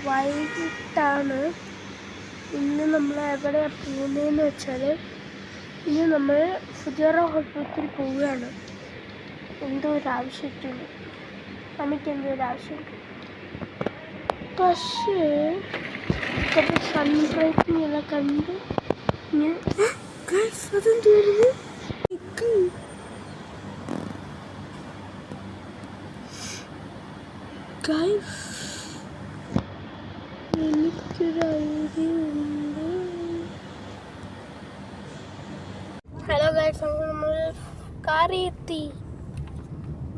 വൈകിട്ടാണ്. ഇന്ന് നമ്മൾ എവിടെയാണ് പോകുന്നതെന്ന് വെച്ചാൽ ഇന്ന് നമ്മൾ ഫുജറ ഹോസ്പിറ്റലിൽ പോവുകയാണ്. എന്തോ ഒരു ആവശ്യത്തിന്. നമുക്ക് എന്തോ ഒരു ആവശ്യമുണ്ട്. പക്ഷേ കുറച്ച് സൺബ്രൈറ്റിംഗ് എല്ലാം കണ്ട് ഞാൻ അതെന്ത് വരുന്നു എനിക്കൊരു ഐഡിയ ഉണ്ട്. ഹലോ ഗൈസ്, നമ്മൾ കാറിൽ എത്തി.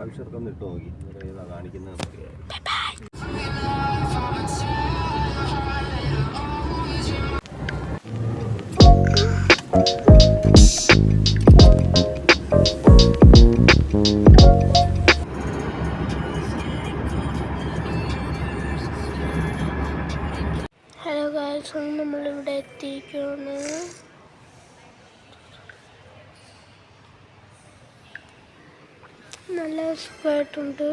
ആവശ്യമൊക്കെ ഇട്ട് നോക്കി ഏതാ കാണിക്കുന്നത്. ഹലോ ഗൈസ്, നമ്മളിവിടെ എത്തിയിരിക്കുകയാണ്. നല്ല സുഖമായിട്ടുണ്ട്.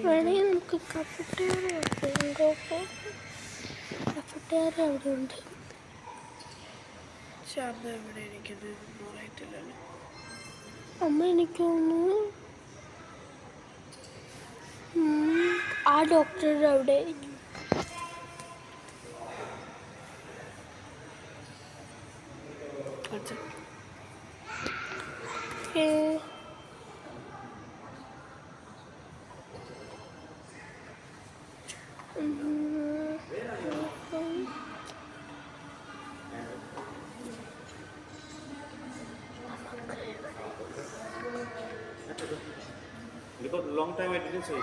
വേണമെങ്കിൽ നമുക്ക് കഫറ്റേറിയ അവിടെ ഉണ്ട്. അമ്മ എനിക്ക് തോന്നുന്നു ആ ഡോക്ടറുടെ അവിടെ ആയിരിക്കും. Because long time I didn't say.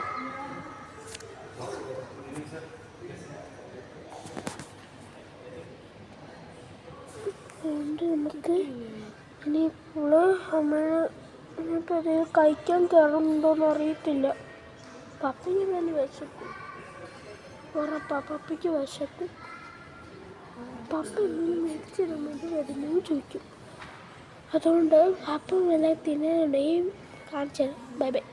നമുക്ക് ഇനിയിപ്പോൾ ഇനിയിപ്പോൾ അത് കഴിക്കാൻ കയറുന്നുണ്ടോയെന്ന് അറിയത്തില്ല. പപ്പയ്ക്ക് തന്നെ വിശക്കും. ഉറപ്പാ പപ്പയ്ക്ക് വിശക്കും. പപ്പ എന്തെങ്കിലും മേടിച്ചിടുന്നത് വരുന്നതെന്ന് ചോദിക്കും. അതുകൊണ്ട് അപ്പം എല്ലാം തിന്നാനുണ്ടെങ്കിൽ കാണിച്ചത്. Bye bye.